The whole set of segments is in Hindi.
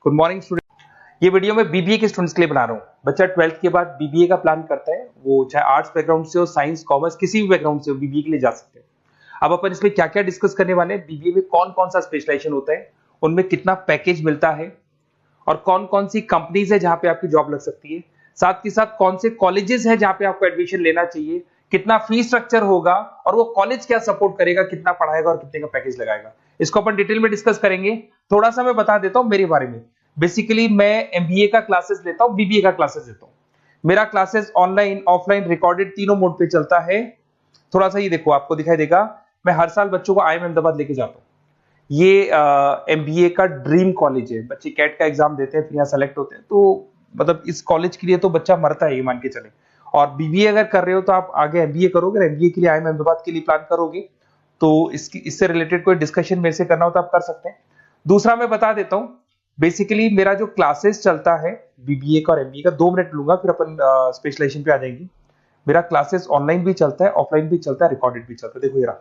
Good morning student. ये वीडियो मैं बीबीए के स्टूडेंट्स के लिए बना रहा हूँ। बच्चा 12th के बाद बीबीए का प्लान करता है, वो चाहे आर्ट्स बैकग्राउंड से हो, साइंस, कॉमर्स, किसी भी बैकग्राउंड से हो, बीबीए के लिए जा सकते हैं। अब अपन इसमें क्या क्या डिस्कस करने वाले हैं, बीबीए में कौन कौन सा स्पेशलाइजेशन होता है, उनमें कितना पैकेज मिलता है और कौन कौन सी कंपनीज है जहां पे आपकी जॉब लग सकती है, साथ के साथ कौन से कॉलेजेस है जहां पे आपको एडमिशन लेना चाहिए, कितना फीस स्ट्रक्चर होगा और वो कॉलेज क्या सपोर्ट करेगा, कितना पढ़ाएगा और कितने का पैकेज लगाएगा, इसको अपन डिटेल में डिस्कस करेंगे। थोड़ा सा मैं बता देता हूं मेरे बारे में। बेसिकली मैं एमबीए का क्लासेस लेता हूं, बीबीए का क्लासेस लेता हूं। मेरा क्लासेस ऑनलाइन, ऑफलाइन, रिकॉर्डेड तीनों मोड पे चलता है। थोड़ा सा ये देखो, आपको दिखाई देगा, मैं हर साल बच्चों को आईएम अहमदाबाद लेके जाता हूँ। ये एमबीए का ड्रीम कॉलेज है। बच्चे कैट का एग्जाम देते हैं, फिर यहाँ सेलेक्ट होते हैं, तो मतलब इस कॉलेज के लिए तो बच्चा मरता है, ये मान के चले। और बीबीए अगर कर रहे हो तो आप आगे एमबीए करोगे, एमबीए के लिए आईएम अहमदाबाद के लिए प्लान करोगे, तो इससे रिलेटेड कोई डिस्कशन मेरे से करना हो तो आप कर सकते हैं। दूसरा मैं बता देता हूँ, बेसिकली मेरा जो क्लासेस चलता है बीबीए का और एमबीए का, 2 मिनट लूंगा फिर अपन स्पेशलाइजेशन पे आ जाएंगे। मेरा क्लासेस ऑनलाइन भी चलता है, ऑफलाइन भी चलता है, रिकॉर्डेड भी चलता है। देखो ये रहा,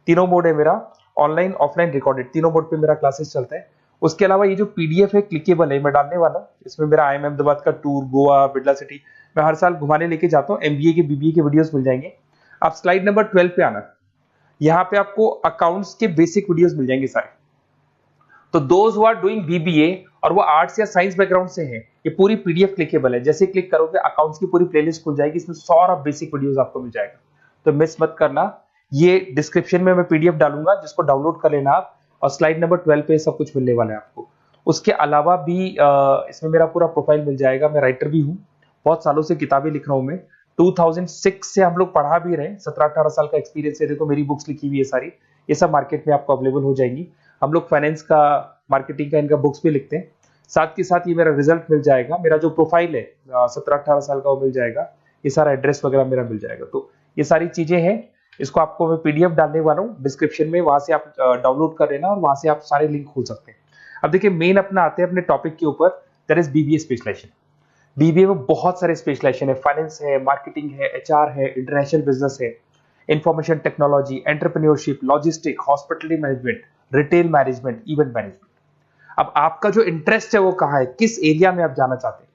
तीनों मोड है मेरा, ऑनलाइन, ऑफलाइन, रिकॉर्डेड, तीनों मोड पे मेरा क्लासेस चलता है। उसके अलावा ये जो पीडीएफ है क्लिकेबल है, मैं डालने वाला हूँ। इसमें मेरा आईएम अहमदाबाद का टूर, गोवा, बिरला सिटी, मैं हर साल घुमाने लेके जाता हूँ। एमबीए के, बीबीए के वीडियोस मिल जाएंगे। आप स्लाइड नंबर 12 पे आना, यहाँ पे आपको अकाउंट्स के बेसिक वीडियोस मिल जाएंगे सारे। तो those who are doing BBA और वो आर्ट्स या साइंस बैकग्राउंड से हैं, ये पूरी पीडीएफ क्लिकेबल है। जैसे क्लिक करोगे अकाउंट्स की पूरी प्लेलिस्ट खुल जाएगी, इसमें सारा बेसिक वीडियोस आपको मिल जाएगा, तो मिस मत करना। ये डिस्क्रिप्शन में मैं पीडीएफ डालूंगा, जिसको डाउनलोड कर लेना आप, और स्लाइड नंबर 12 पे सब कुछ मिलने वाला है आपको। उसके अलावा भी इसमें मेरा पूरा प्रोफाइल मिल जाएगा। मैं राइटर भी हूँ, बहुत सालों से किताबें लिख रहा हूँ मैं। 2006 से हम लोग पढ़ा भी रहे, 17-18 साल का एक्सपीरियंस है। देखो मेरी बुक्स लिखी हुई है सारी, ये सब मार्केट में आपको अवेलेबल हो जाएंगी। हम लोग फाइनेंस का, मार्केटिंग का, इनका बुक्स भी लिखते हैं। साथ के साथ ये मेरा रिजल्ट मिल जाएगा, मेरा जो प्रोफाइल है 17-18 साल का वो मिल जाएगा, ये सारा एड्रेस वगैरह मेरा मिल जाएगा। तो ये सारी चीजें हैं, इसको आपको मैं पीडीएफ डालने वाला हूँ डिस्क्रिप्शन में, वहां से आप डाउनलोड कर लेना और वहां से आप सारे लिंक खोल सकते हैं। अब देखिए मेन अपना आते हैं अपने टॉपिक के ऊपर, that is BBA specialisation. BBA में बहुत सारे स्पेशलाइजेशन है, फाइनेंस है, मार्केटिंग है, एचआर है, इंटरनेशनल बिजनेस है, information technology, entrepreneurship, logistic, hospitality management, retail management, event management. अब आपका जो इंटरेस्ट है वो कहाँ है, किस एरिया में आप जाना चाहते हैं,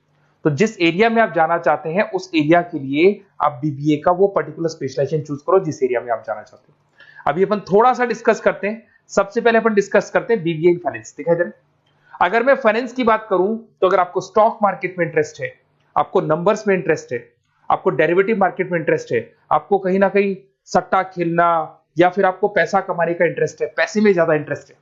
तो जिस एरिया में आप जाना चाहते हैं उस एरिया के लिए आप बीबीए का वो पर्टिकुलर स्पेशलाइजेशन चूज करो जिस एरिया में आप जाना चाहते हैं। अभी अपन थोड़ा सा डिस्कस करते हैं। सबसे पहले अपन डिस्कस करते हैं बीबीए इन फाइनेंस। दिखाई दे रहा है? अगर मैं फाइनेंस की बात करूं तो अगर आपको स्टॉक मार्केट में इंटरेस्ट है, आपको नंबर्स में इंटरेस्ट है, आपको डेरिवेटिव मार्केट में इंटरेस्ट है, आपको कहीं ना कहीं सट्टा खेलना या फिर आपको पैसा कमाने का इंटरेस्ट है, पैसे में ज्यादा इंटरेस्ट है,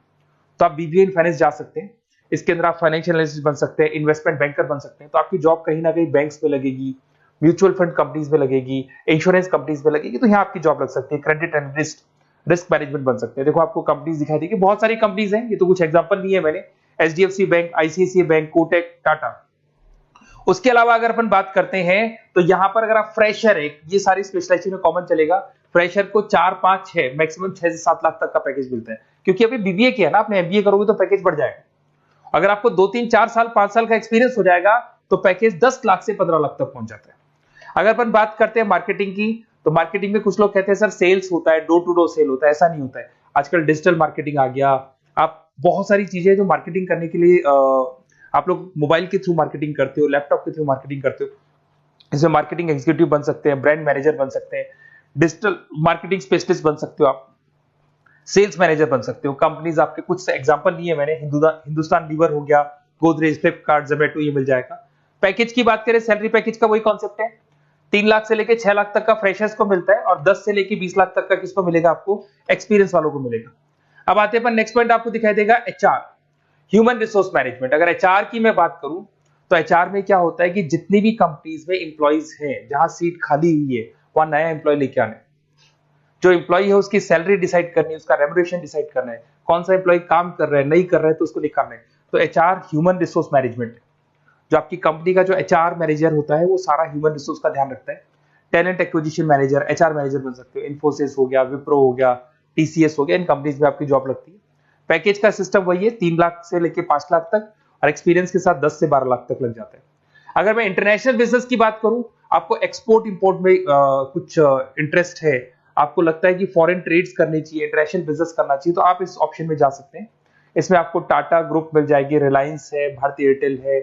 तो आप बीबीए इन फाइनेंस जा सकते हैं। इसके अंदर आप फाइनेंशियल एनालिस्ट बन सकते हैं, इन्वेस्टमेंट बैंकर बन सकते हैं। तो आपकी जॉब कहीं ना कहीं बैंक्स में लगेगी, म्यूचुअल फंड कंपनीज में लगेगी, इंश्योरेंस कंपनीज में लगेगी, तो यहाँ आपकी जॉब लग सकती है। क्रेडिट एनालिस्ट, रिस्क मैनेजमेंट बन सकते हैं। देखो आपको कंपनीज दिखाई देगी, बहुत सारी कंपनीज हैं, ये तो कुछ एग्जांपल नहीं है मैंने, HDFC bank, ICICI bank, Kotak, Tata. उसके अलावा अगर अपन बात करते हैं तो यहाँ पर अगर आप फ्रेशर है, ये सारी स्पेशलाइजेशन में कॉमन चलेगा, फ्रेशर को 4-5-6 मैक्सिमम 6 से 7 लाख तक का पैकेज मिलता है। क्योंकि अभी बीबीए किया ना, आपने एमबीए करोगे तो पैकेज बढ़ जाएगा। अगर आपको 2-3-4 साल 5 साल का एक्सपीरियंस हो जाएगा तो पैकेज 10 लाख से 15 लाख तक पहुंच जाता है। अगर अपन बात करते हैं मार्केटिंग की, तो मार्केटिंग में कुछ लोग कहते हैं सर सेल्स होता है, डोर टू डोर सेल होता है, ऐसा नहीं होता है। आजकल डिजिटल मार्केटिंग आ गया, आप बहुत सारी चीजें जो मार्केटिंग करने के लिए आप लोग मोबाइल के थ्रू मार्केटिंग करते हो, लैपटॉप के थ्रू मार्केटिंग करते हो, इसमें मार्केटिंग एग्जीक्यूटिव बन सकते हैं, ब्रांड मैनेजर बन सकते हैं, डिजिटल मार्केटिंग स्पेशलिस्ट बन सकते हो, आप सेल्स मैनेजर बन सकते हो। कंपनीज आपके कुछ एग्जांपल लिए मैंने, हिंदुस्तान लीवर हो गया, गोदरेज, फ्लिपकार्ट, जोमेटो, ये मिल जाएगा। पैकेज की बात करें, सैलरी पैकेज का वही कॉन्सेप्ट है, 3 लाख से लेके 6 लाख तक का फ्रेशर्स को मिलता है और 10 से लेके 20 लाख तक का किसको मिलेगा, आपको एक्सपीरियंस वालों को मिलेगा। अब आते हैं नेक्स्ट पॉइंट, आपको दिखाई देगा एचआर, ह्यूमन रिसोर्स मैनेजमेंट। अगर एचआर की मैं बात करूं तो एचआर में क्या होता है कि जितनी भी कंपनीज में इंप्लॉइज हैं, जहां सीट खाली हुई है वहां नया इंप्लॉय लेके आने, जो इंप्लॉय है उसकी सैलरी डिसाइड करनी है, उसका रेम्युनरेशन डिसाइड करना है, कौन सा इंप्लॉय काम कर रहा है, नहीं कर रहा है तो उसको निकालना है। तो एचआर ह्यूमन रिसोर्स मैनेजमेंट, जो आपकी कंपनी का जो एचआर मैनेजर होता है वो सारा ह्यूमन रिसोर्स का ध्यान रखता है। Talent acquisition manager, HR manager बन सकते हो। इन्फोसिस हो गया, विप्रो हो गया, टीसीएस हो गया, इन कंपनीज में आपकी जॉब लगती है। पैकेज का सिस्टम वही है, 3 लाख से लेके 5 लाख तक, और एक्सपीरियंस के साथ 10 से 12 लाख तक लग जाता है। अगर मैं इंटरनेशनल बिजनेस की बात करूं, आपको एक्सपोर्ट इंपोर्ट में कुछ इंटरेस्ट है, आपको लगता है कि फॉरेन ट्रेड्स करनी चाहिए, इंटरनेशनल बिजनेस करना चाहिए, तो आप इस ऑप्शन में जा सकते हैं। इसमें आपको टाटा ग्रुप मिल जाएगी, रिलायंस है, भारतीय एयरटेल है,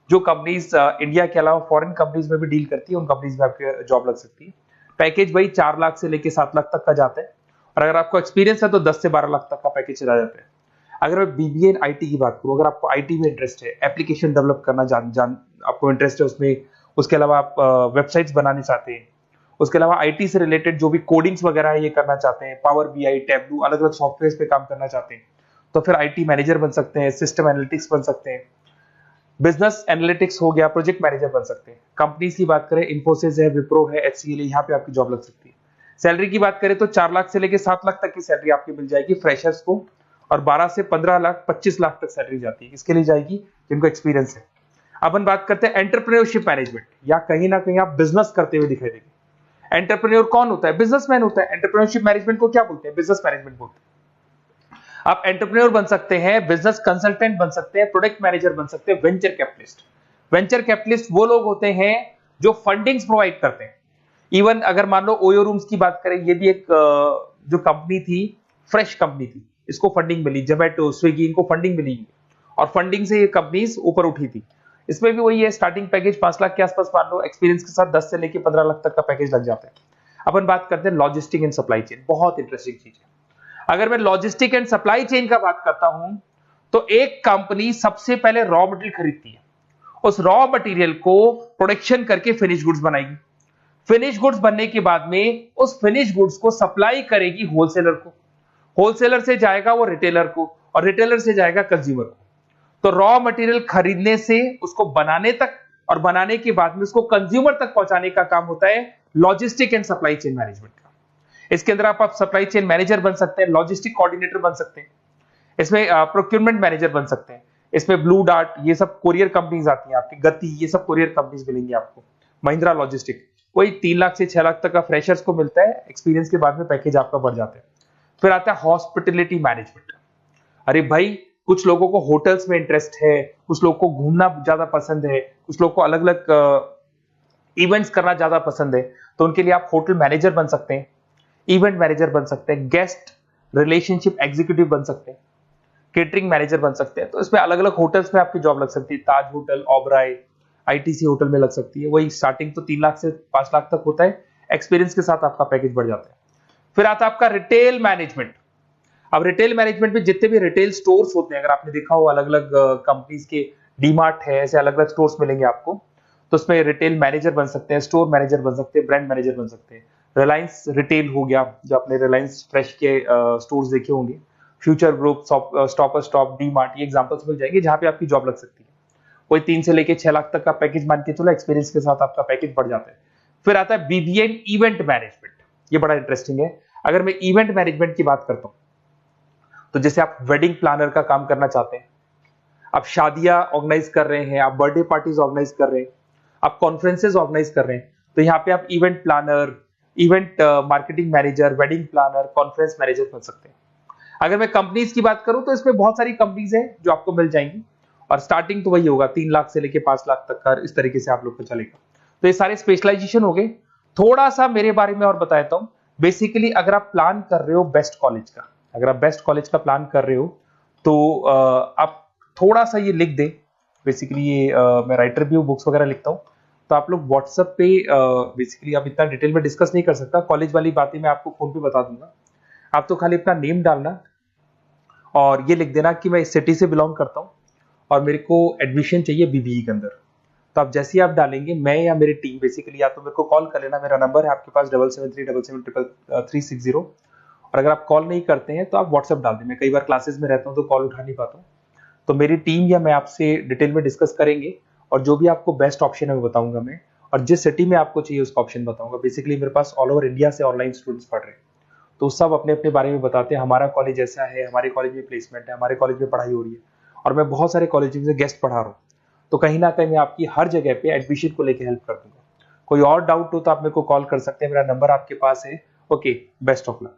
जो कंपनीज इंडिया के अलावा फॉरेन कंपनीज में भी डील करती है, उन कंपनीज में आपकी जॉब लग सकती है। पैकेज वही 4 लाख से लेके 7 लाख तक का जाता है, और अगर आपको एक्सपीरियंस है तो 10 से 12 लाख तक का पैकेज चला जाता है। अगर मैं बीबीए इन आईटी की बात करूं, अगर आपको आईटी में इंटरेस्ट है, एप्लीकेशन डेवलप करना आपको इंटरेस्ट है उसमें, उसके अलावा आप वेबसाइट्स बनाने चाहते हैं, उसके अलावा आईटी से रिलेटेड जो भी कोडिंग्स वगैरह है ये करना चाहते हैं, पावर बीआई, टैबलू, अलग अलग सॉफ्टवेयर पे काम करना चाहते हैं, तो फिर आईटी मैनेजर बन सकते हैं, सिस्टम एनालिटिक्स बन सकते हैं, बिजनेस एनालिटिक्स हो गया, प्रोजेक्ट मैनेजर बन सकते हैं। कंपनीज की बात करें, इन्फोसिस है, विप्रो है, एचसीएल है, यहाँ पे आपकी जॉब लग सकती है। सैलरी की बात करें तो 4 लाख से लेके 7 लाख तक की सैलरी आपकी मिल जाएगी फ्रेशर्स को, और 12 से 15 लाख 25 लाख तक सैलरी जाती है। किसके लिए जाएगी? जिनको एक्सपीरियंस है। अपन बात करते हैं एंटरप्रेन्योरशिप मैनेजमेंट, या कहीं ना कहीं आप बिजनेस करते हुए दिखाई देंगे। एंटरप्रेन्योर कौन होता है? बिजनेसमैन होता है। एंटरप्रेन्योरशिप मैनेजमेंट को क्या बोलते हैं? बिजनेस मैनेजमेंट बोलते हैं। आप एंटरप्रेन्योर बन सकते हैं, बिजनेस कंसल्टेंट बन सकते हैं, प्रोडक्ट मैनेजर बन सकते हैं, वेंचर कैपिटलिस्ट। वेंचर कैपिटलिस्ट वो लोग होते हैं जो फंडिंग्स प्रोवाइड करते हैं। इवन अगर मान लो ओयो रूम्स की बात करें, ये भी एक जो कंपनी थी, फ्रेश कंपनी थी, इसको फंडिंग मिली, जोमेटो, स्विगी, इनको फंडिंग मिली, और फंडिंग से ये कंपनीज ऊपर उठी थी। इसमें भी वही है, स्टार्टिंग पैकेज 5 लाख के आसपास मान लो, एक्सपीरियंस के साथ 10 से लेके 15 लाख तक का पैकेज लग जाता है। अपन बात करते हैं लॉजिस्टिक एंड सप्लाई चेन, बहुत इंटरेस्टिंग चीज है। अगर मैं लॉजिस्टिक एंड सप्लाई चेन का बात करता हूं, तो एक कंपनी सबसे पहले रॉ मटेरियल खरीदती है, उस रॉ मटेरियल को प्रोडक्शन करके फिनिश गुड्स बनाएगी। फिनिश गुड्स बनने के बाद में उस फिनिश गुड्स को सप्लाई करेगी होलसेलर को, होलसेलर से जाएगा वो रिटेलर को, और रिटेलर से जाएगा कंज्यूमर को। तो रॉ मटेरियल खरीदने से उसको बनाने तक, और बनाने के बाद में उसको कंज्यूमर तक पहुंचाने का काम होता है logistic and supply chain management का। इसके अंदर आप सप्लाई चेन मैनेजर बन सकते हैं, लॉजिस्टिक कोऑर्डिनेटर बन सकते हैं, इसमें प्रोक्योरमेंट मैनेजर बन सकते हैं, इसमें ब्लू डार्ट, ये सब कोरियर कंपनीज आती हैं आपकी, गति, ये सब कोरियर कंपनीज मिलेंगी आपको, महिंद्रा लॉजिस्टिक। वही 3 लाख से 6 लाख तक का फ्रेशर्स को मिलता है, एक्सपीरियंस के बाद में पैकेज आपका बढ़ जाता है। फिर आता है हॉस्पिटलिटी मैनेजमेंट। अरे भाई, कुछ लोगों को होटल्स में इंटरेस्ट है, कुछ लोगों को घूमना ज्यादा पसंद है, कुछ लोगों को अलग अलग इवेंट्स करना ज्यादा पसंद है, तो उनके लिए आप होटल मैनेजर बन सकते हैं, इवेंट मैनेजर बन सकते हैं, गेस्ट रिलेशनशिप एग्जीक्यूटिव बन सकते हैं, केटरिंग मैनेजर बन सकते हैं। तो इसमें अलग अलग होटल्स में आपकी जॉब लग सकती है, ताज होटल, ओबराय, आईटीसी होटल में लग सकती है। वही स्टार्टिंग तो 3 लाख से 5 लाख तक होता है, एक्सपीरियंस के साथ आपका पैकेज बढ़ जाता है। फिर आता है आपका रिटेल मैनेजमेंट। अब रिटेल मैनेजमेंट में जितने भी रिटेल स्टोर्स होते हैं, अगर आपने देखा हो अलग अलग कंपनीज के, डीमार्ट है, ऐसे अलग अलग स्टोर्स मिलेंगे आपको, तो उसमें रिटेल मैनेजर बन सकते हैं, स्टोर मैनेजर बन सकते हैं, ब्रांड मैनेजर बन सकते हैं। रिलायंस रिटेल हो गया, जो आपने रिलायंस फ्रेश के स्टोर्स देखे होंगे, future group, stopper stop, DMart, ये एग्जांपल्स मिल जाएंगे जहां पे आपकी जॉब लग सकती है। कोई 3 से लेके 6 लाख तक का पैकेज मान के चलो, एक्सपीरियंस के साथ आपका पैकेज बढ़ जाता है। फिर आता है बीबीए इवेंट मैनेजमेंट, ये बड़ा इंटरेस्टिंग है। अगर मैं इवेंट मैनेजमेंट की बात करता हूं, तो जैसे आप वेडिंग प्लानर का काम करना चाहते हैं, आप शादियां ऑर्गेनाइज कर रहे हैं, आप बर्थडे पार्टीज ऑर्गेनाइज कर रहे हैं, आप कॉन्फ्रेंसेज ऑर्गेनाइज कर रहे हैं, तो यहाँ पे आप event planner, event marketing manager, wedding planner, conference manager बन सकते हैं। अगर मैं कंपनीज की बात करूं, तो इसमें बहुत सारी कंपनीज हैं जो आपको मिल जाएंगी, और स्टार्टिंग तो वही होगा 3 लाख से लेके 5 लाख तक का, इस तरीके से आप लोग को चलेगा। तो ये सारे स्पेशलाइजेशन हो गए। थोड़ा सा मेरे बारे में और बताता हूं। बेसिकली अगर आप प्लान कर रहे हो बेस्ट कॉलेज का, अगर आप बेस्ट कॉलेज का प्लान कर रहे हो, तो आप थोड़ा सा ये लिख दें। बेसिकली ये मैं राइटर भी हूँ, बुक्स वगैरह लिखता हूँ, तो आप लोग व्हाट्सएप पे, बेसिकली आप इतना डिटेल में डिस्कस नहीं कर सकता, कॉलेज वाली बातें मैं आपको फोन पे बता दूंगा। आप तो खाली अपना नेम डालना और ये लिख देना कि मैं इस सिटी से बिलोंग करता हूँ और मेरे को एडमिशन चाहिए बीबीए के अंदर। तो आप जैसे ही आप डालेंगे, मैं या मेरी टीम बेसिकली, या तो मेरे को कॉल कर लेना, मेरा नंबर है आपके पास 7737773360। और अगर आप कॉल नहीं करते हैं तो आप व्हाट्सएप डाल दें। मैं कई बार क्लासेस में रहता हूँ तो कॉल उठा नहीं पाता हूँ, तो मेरी टीम या मैं आपसे डिटेल में डिस्कस करेंगे, और जो भी आपको बेस्ट ऑप्शन है वो बताऊंगा मैं, और जिस सिटी में आपको चाहिए उसका ऑप्शन बताऊंगा। बेसिकली मेरे पास ऑल ओवर इंडिया से ऑनलाइन स्टूडेंट्स पढ़ रहे हैं, तो सब अपने अपने बारे में बताते हैं, हमारा कॉलेज ऐसा है, हमारे कॉलेज में प्लेसमेंट है, हमारे कॉलेज में पढ़ाई हो रही है, और मैं बहुत सारे कॉलेज में गेस्ट पढ़ा रहा हूँ। तो कहीं ना कहीं मैं आपकी हर जगह पे एडमिशन को लेकर हेल्प कर दूंगा। कोई और डाउट हो तो आप मेरे को कॉल कर सकते हैं, मेरा नंबर आपके पास है। Okay, best of luck.